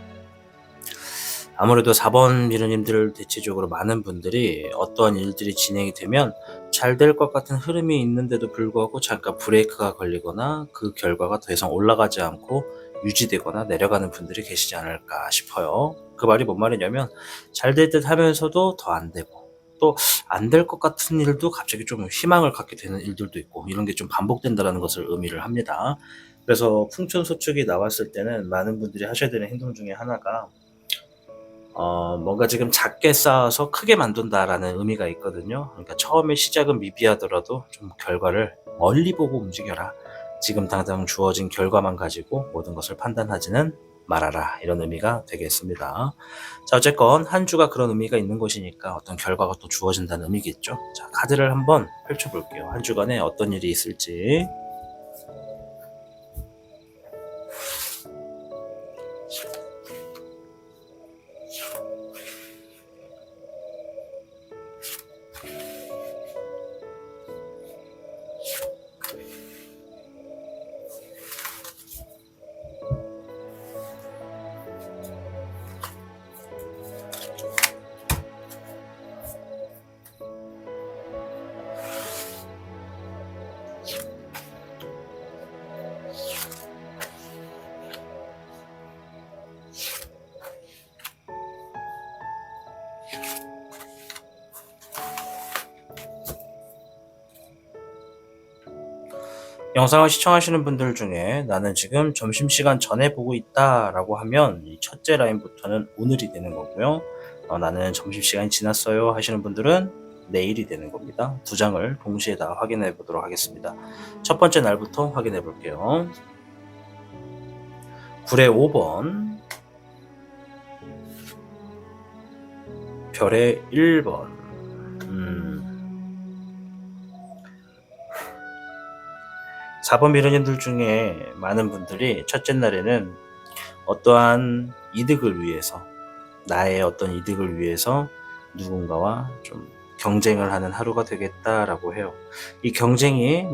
아무래도 4번 미르님들 대체적으로 많은 분들이 어떠한 일들이 진행이 되면 잘 될 것 같은 흐름이 있는데도 불구하고 잠깐 브레이크가 걸리거나 그 결과가 더 이상 올라가지 않고 유지되거나 내려가는 분들이 계시지 않을까 싶어요. 그 말이 뭔 말이냐면 잘 될 듯 하면서도 더 안 되고 또 안 될 것 같은 일도 갑자기 좀 희망을 갖게 되는 일들도 있고 이런 게 좀 반복된다는 것을 의미를 합니다. 그래서 풍천소축이 나왔을 때는 많은 분들이 하셔야 되는 행동 중에 하나가 뭔가 지금 작게 쌓아서 크게 만든다라는 의미가 있거든요. 그러니까 처음에 시작은 미비하더라도 좀 결과를 멀리 보고 움직여라. 지금 당장 주어진 결과만 가지고 모든 것을 판단하지는 말아라. 이런 의미가 되겠습니다. 자, 어쨌건 한 주가 그런 의미가 있는 것이니까 어떤 결과가 또 주어진다는 의미겠죠. 자, 카드를 한번 펼쳐볼게요. 한 주간에 어떤 일이 있을지. 영상을 시청하시는 분들 중에 나는 지금 점심시간 전에 보고 있다 라고 하면 이 첫째 라인부터는 오늘이 되는 거고요. 나는 점심시간이 지났어요 하시는 분들은 내일이 되는 겁니다. 두 장을 동시에 다 확인해 보도록 하겠습니다. 첫 번째 날부터 확인해 볼게요. 불의 5번, 별의 1번. 4번 미르님들 중에 많은 분들이 첫째 날에는 어떠한 이득을 위해서, 나의 어떤 이득을 위해서 누군가와 좀 경쟁을 하는 하루가 되겠다라고 해요. 이 경쟁이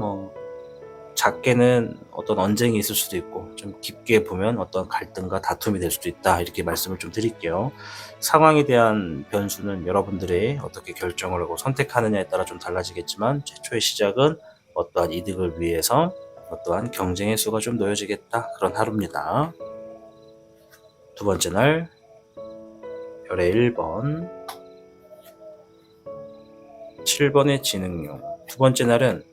작게는 어떤 언쟁이 있을 수도 있고 좀 깊게 보면 어떤 갈등과 다툼이 될 수도 있다, 이렇게 말씀을 좀 드릴게요. 상황에 대한 변수는 여러분들이 어떻게 결정을 하고 선택하느냐에 따라 좀 달라지겠지만 최초의 시작은 어떠한 이득을 위해서 어떠한 경쟁의 수가 좀 놓여지겠다, 그런 하루입니다. 두 번째 날 별의 1번, 7번의 지능용. 두 번째 날은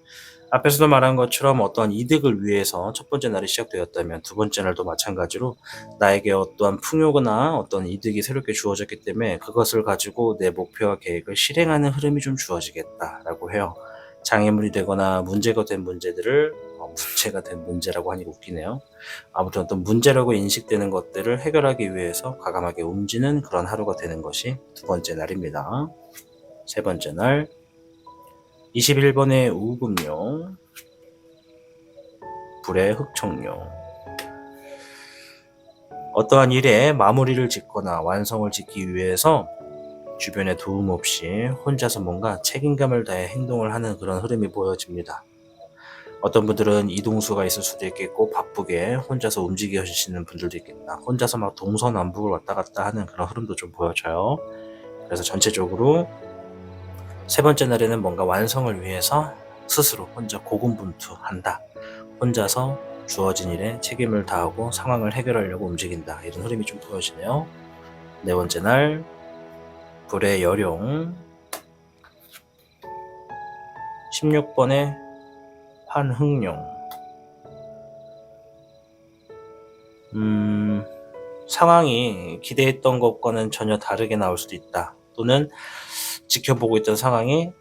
앞에서도 말한 것처럼 어떠한 이득을 위해서 첫 번째 날이 시작되었다면 두 번째 날도 마찬가지로 나에게 어떠한 풍요나 어떤 이득이 새롭게 주어졌기 때문에 그것을 가지고 내 목표와 계획을 실행하는 흐름이 좀 주어지겠다라고 해요. 장애물이 되거나 문제가 된 문제들을 문제가 된 문제라고 하니까 웃기네요. 아무튼 어떤 문제라고 인식되는 것들을 해결하기 위해서 과감하게 움직이는 그런 하루가 되는 것이 두 번째 날입니다. 세 번째 날 21번의 우금용, 불의 흑청용. 어떠한 일에 마무리를 짓거나 완성을 짓기 위해서 주변의 도움 없이 혼자서 뭔가 책임감을 다해 행동을 하는 그런 흐름이 보여집니다. 어떤 분들은 이동수가 있을 수도 있겠고 바쁘게 혼자서 움직이시는 분들도 있겠다. 혼자서 막 동서남북을 왔다 갔다 하는 그런 흐름도 좀 보여져요. 그래서 전체적으로 세 번째 날에는 뭔가 완성을 위해서 스스로 혼자 고군분투한다. 혼자서 주어진 일에 책임을 다하고 상황을 해결하려고 움직인다. 이런 흐름이 좀 보여지네요. 네 번째 날 불의 여룡, 16번의 환흑룡. 상황이 기대했던 것과는 전혀 다르게 나올 수도 있다. 또는 지켜보고 있던 상황이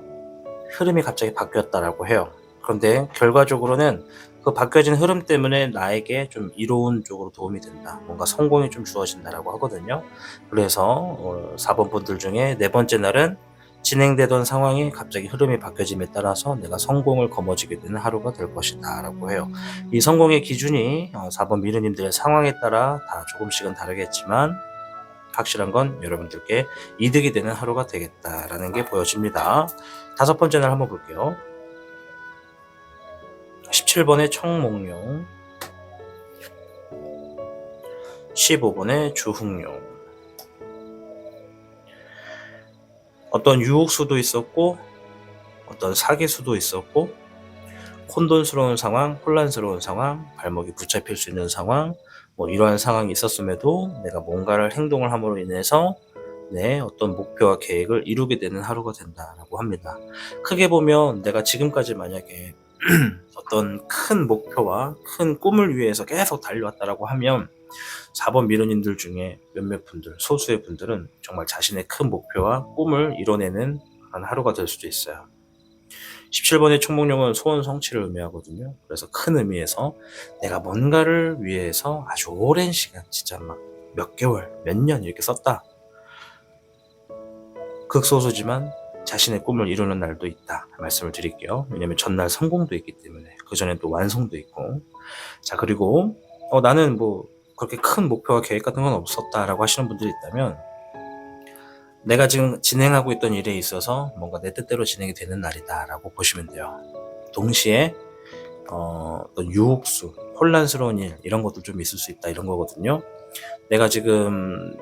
흐름이 갑자기 바뀌었다라고 해요. 그런데 결과적으로는 그 바뀌어진 흐름 때문에 나에게 좀 이로운 쪽으로 도움이 된다. 뭔가 성공이 좀 주어진다라고 하거든요. 그래서 4번 분들 중에 네 번째 날은 진행되던 상황이 갑자기 흐름이 바뀌어짐에 따라서 내가 성공을 거머쥐게 되는 하루가 될 것이다 라고 해요. 이 성공의 기준이 4번 미르님들의 상황에 따라 다 조금씩은 다르겠지만 확실한 건 여러분들께 이득이 되는 하루가 되겠다라는 게 보여집니다. 5번째 날 한번 볼게요. 17번의 청목룡, 15번의 주흥룡. 어떤 유혹수도 있었고 어떤 사기수도 있었고 혼돈스러운 상황, 혼란스러운 상황, 발목이 붙잡힐 수 있는 상황, 이러한 상황이 있었음에도 내가 뭔가를 행동을 함으로 인해서 내 어떤 목표와 계획을 이루게 되는 하루가 된다라고 합니다. 크게 보면 내가 지금까지 만약에 어떤 큰 목표와 큰 꿈을 위해서 계속 달려왔다라고 하면 4번 미르님들 중에 몇몇 분들, 소수의 분들은 정말 자신의 큰 목표와 꿈을 이뤄내는 그런 하루가 될 수도 있어요. 17번의 총목룡은 소원 성취를 의미하거든요. 그래서 큰 의미에서 내가 뭔가를 위해서 아주 오랜 시간, 진짜 막 몇 개월, 몇 년 이렇게 썼다. 극소수지만 자신의 꿈을 이루는 날도 있다 말씀을 드릴게요. 왜냐면 전날 성공도 있기 때문에 그 전에 또 완성도 있고. 자, 그리고 나는 그렇게 큰 목표와 계획 같은 건 없었다라고 하시는 분들이 있다면 내가 지금 진행하고 있던 일에 있어서 뭔가 내 뜻대로 진행이 되는 날이다라고 보시면 돼요. 동시에 어떤 유혹수, 혼란스러운 일 이런 것도 좀 있을 수 있다 이런 거거든요. 내가 지금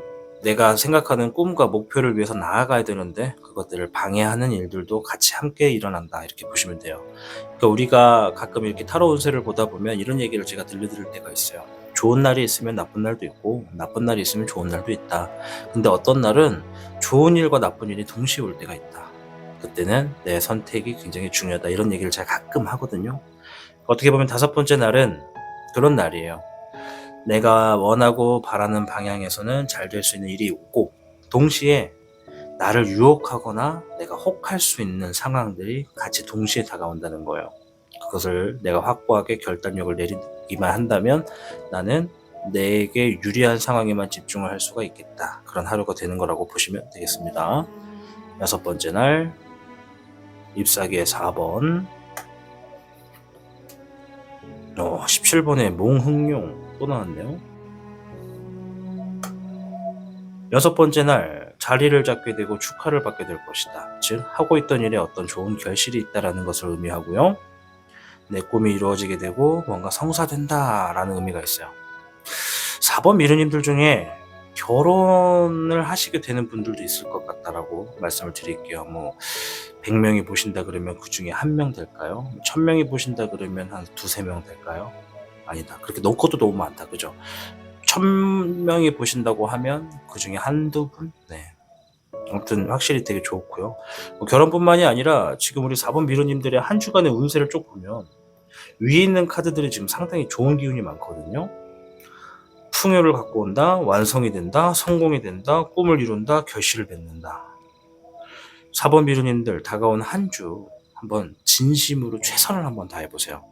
내가 생각하는 꿈과 목표를 위해서 나아가야 되는데 그것들을 방해하는 일들도 같이 함께 일어난다 이렇게 보시면 돼요. 그러니까 우리가 가끔 이렇게 타로 운세를 보다 보면 이런 얘기를 제가 들려드릴 때가 있어요. 좋은 날이 있으면 나쁜 날도 있고 나쁜 날이 있으면 좋은 날도 있다. 근데 어떤 날은 좋은 일과 나쁜 일이 동시에 올 때가 있다. 그때는 내 선택이 굉장히 중요하다 이런 얘기를 제가 가끔 하거든요. 어떻게 보면 5번째 날은 그런 날이에요. 내가 원하고 바라는 방향에서는 잘 될 수 있는 일이 있고 동시에 나를 유혹하거나 내가 혹할 수 있는 상황들이 같이 동시에 다가온다는 거예요. 그것을 내가 확고하게 결단력을 내리기만 한다면 나는 내게 유리한 상황에만 집중을 할 수가 있겠다. 그런 하루가 되는 거라고 보시면 되겠습니다. 6번째 날 잎사귀의 4번 17번의 몽흥룡 또 나왔네요. 6번째 날 자리를 잡게 되고 축하를 받게 될 것이다. 즉 하고 있던 일에 어떤 좋은 결실이 있다라는 것을 의미하고요. 내 꿈이 이루어지게 되고 뭔가 성사된다 라는 의미가 있어요. 4번 미르님들 중에 결혼을 하시게 되는 분들도 있을 것 같다라고 말씀을 드릴게요. 100명이 보신다 그러면 그 중에 1명 될까요? 1000명이 보신다 그러면 한 2-3명 될까요? 아니다. 그렇게 그것도 너무 많다. 그죠? 1000명이 보신다고 하면 그 중에 한두 분? 네. 아무튼 확실히 되게 좋고요. 결혼뿐만이 아니라 지금 우리 4번 미르님들의 한 주간의 운세를 쭉 보면 위에 있는 카드들이 지금 상당히 좋은 기운이 많거든요. 풍요를 갖고 온다, 완성이 된다, 성공이 된다, 꿈을 이룬다, 결실을 맺는다. 4번 미르님들 다가온 한 주 한번 진심으로 최선을 한번 다해보세요.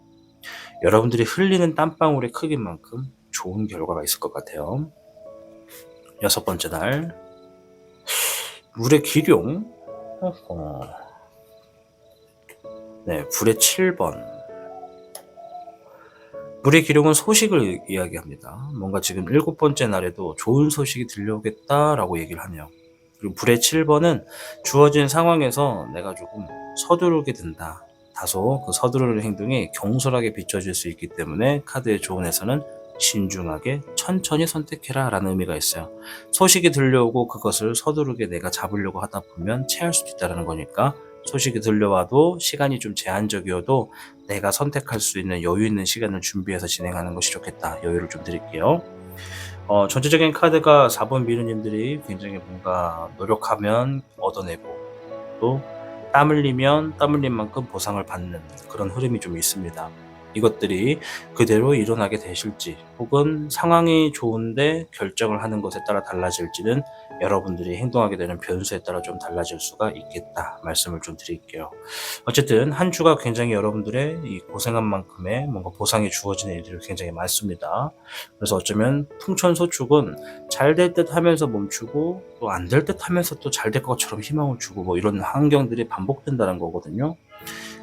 여러분들이 흘리는 땀방울의 크기만큼 좋은 결과가 있을 것 같아요. 6번째 날 물의 기룡 네, 불의 7번 물의 기룡은 소식을 이야기합니다. 뭔가 지금 7번째 날에도 좋은 소식이 들려오겠다라고 얘기를 하네요. 그리고 불의 7번은 주어진 상황에서 내가 조금 서두르게 된다. 다소 그 서두르는 행동이 경솔하게 비춰질 수 있기 때문에 카드의 조언에서는 신중하게 천천히 선택해라 라는 의미가 있어요. 소식이 들려오고 그것을 서두르게 내가 잡으려고 하다 보면 체할 수도 있다는 거니까 소식이 들려와도 시간이 좀 제한적이어도 내가 선택할 수 있는 여유 있는 시간을 준비해서 진행하는 것이 좋겠다. 여유를 좀 드릴게요. 전체적인 카드가 4번 미르님들이 굉장히 뭔가 노력하면 얻어내고 또 땀 흘리면 땀 흘린 만큼 보상을 받는 그런 흐름이 좀 있습니다. 이것들이 그대로 일어나게 되실지, 혹은 상황이 좋은데 결정을 하는 것에 따라 달라질지는 여러분들이 행동하게 되는 변수에 따라 좀 달라질 수가 있겠다 말씀을 좀 드릴게요. 어쨌든 한 주가 굉장히 여러분들의 이 고생한 만큼의 뭔가 보상이 주어지는 일들이 굉장히 많습니다. 그래서 어쩌면 풍천소축은 잘 될 듯 하면서 멈추고 또 안 될 듯 하면서 또 잘 될 것처럼 희망을 주고 뭐 이런 환경들이 반복된다는 거거든요.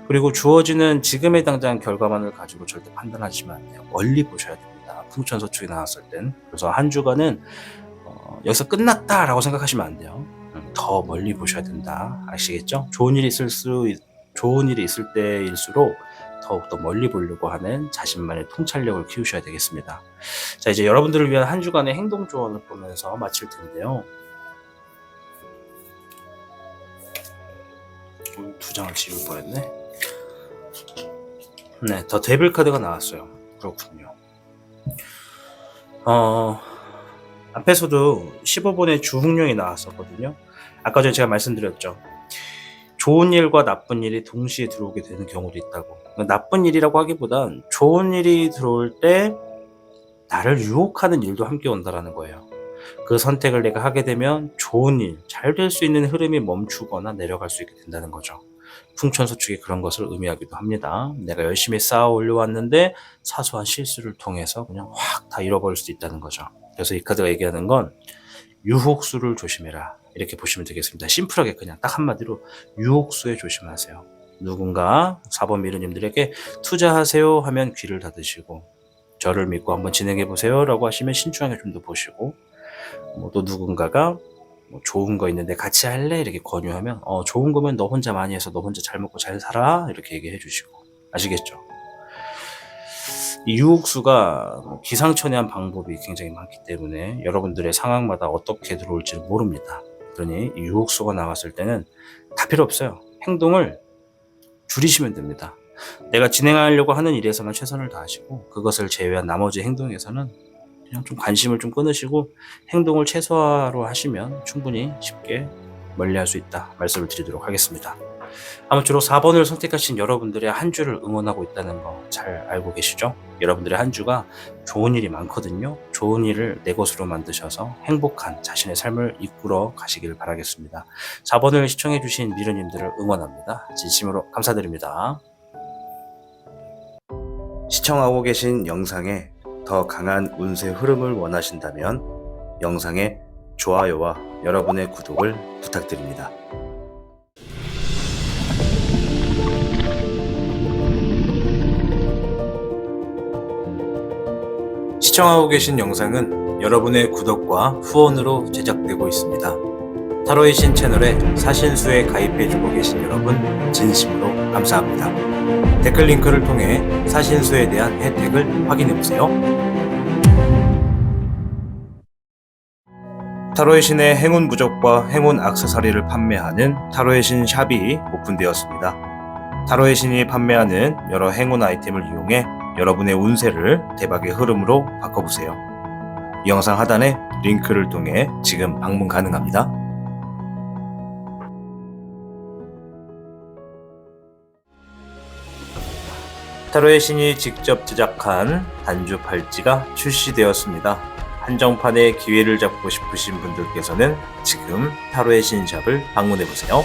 그리고 주어지는 지금의 당장 결과만을 가지고 절대 판단하시면 안 돼요. 멀리 보셔야 됩니다. 풍천소축이 나왔을 땐. 그래서 한 주간은 여기서 끝났다라고 생각하시면 안 돼요. 더 멀리 보셔야 된다. 아시겠죠? 좋은 일이 있을 때일수록 더욱더 멀리 보려고 하는 자신만의 통찰력을 키우셔야 되겠습니다. 자, 이제 여러분들을 위한 한 주간의 행동 조언을 보면서 마칠 텐데요. 2장을 지울 뻔했네. 네, 더 데빌 카드가 나왔어요. 그렇군요. 앞에서도 15번의 주흥룡이 나왔었거든요. 아까 전에 제가 말씀드렸죠. 좋은 일과 나쁜 일이 동시에 들어오게 되는 경우도 있다고. 나쁜 일이라고 하기보단 좋은 일이 들어올 때 나를 유혹하는 일도 함께 온다라는 거예요. 그 선택을 내가 하게 되면 좋은 일, 잘 될 수 있는 흐름이 멈추거나 내려갈 수 있게 된다는 거죠. 풍천소축이 그런 것을 의미하기도 합니다. 내가 열심히 쌓아 올려왔는데 사소한 실수를 통해서 그냥 확 다 잃어버릴 수도 있다는 거죠. 그래서 이 카드가 얘기하는 건 유혹수를 조심해라, 이렇게 보시면 되겠습니다. 심플하게 그냥 딱 한마디로 유혹수에 조심하세요. 누군가 4번 미르님들에게 투자하세요 하면 귀를 닫으시고, 저를 믿고 한번 진행해보세요 라고 하시면 신중하게 좀 더 보시고, 또 누군가가 좋은 거 있는데 같이 할래? 이렇게 권유하면 좋은 거면 너 혼자 많이 해서 너 혼자 잘 먹고 잘 살아, 이렇게 얘기해 주시고. 아시겠죠? 이 유혹수가 기상천외한 방법이 굉장히 많기 때문에 여러분들의 상황마다 어떻게 들어올지 모릅니다. 그러니 이 유혹수가 나왔을 때는 다 필요 없어요. 행동을 줄이시면 됩니다. 내가 진행하려고 하는 일에서만 최선을 다하시고, 그것을 제외한 나머지 행동에서는 그냥 좀 관심을 좀 끊으시고 행동을 최소화로 하시면 충분히 쉽게 멀리할 수 있다 말씀을 드리도록 하겠습니다. 아무쪼록 4번을 선택하신 여러분들의 한 주를 응원하고 있다는 거 잘 알고 계시죠? 여러분들의 한 주가 좋은 일이 많거든요. 좋은 일을 내 것으로 만드셔서 행복한 자신의 삶을 이끌어 가시길 바라겠습니다. 4번을 시청해주신 미르님들을 응원합니다. 진심으로 감사드립니다. 시청하고 계신 영상에 더 강한 운세 흐름을 원하신다면 영상에 좋아요와 여러분의 구독을 부탁드립니다. 시청하고 계신 영상은 여러분의 구독과 후원으로 제작되고 있습니다. 타로의 신 채널에 사신수에 가입해주고 계신 여러분 진심으로 감사합니다. 댓글 링크를 통해 사신수에 대한 혜택을 확인해보세요. 타로의 신의 행운 부적과 행운 액세서리를 판매하는 타로의 신 샵이 오픈되었습니다. 타로의 신이 판매하는 여러 행운 아이템을 이용해 여러분의 운세를 대박의 흐름으로 바꿔보세요. 이 영상 하단에 링크를 통해 지금 방문 가능합니다. 타로의 신이 직접 제작한 단주 팔찌가 출시되었습니다. 한정판의 기회를 잡고 싶으신 분들께서는 지금 타로의 신샵을 방문해보세요.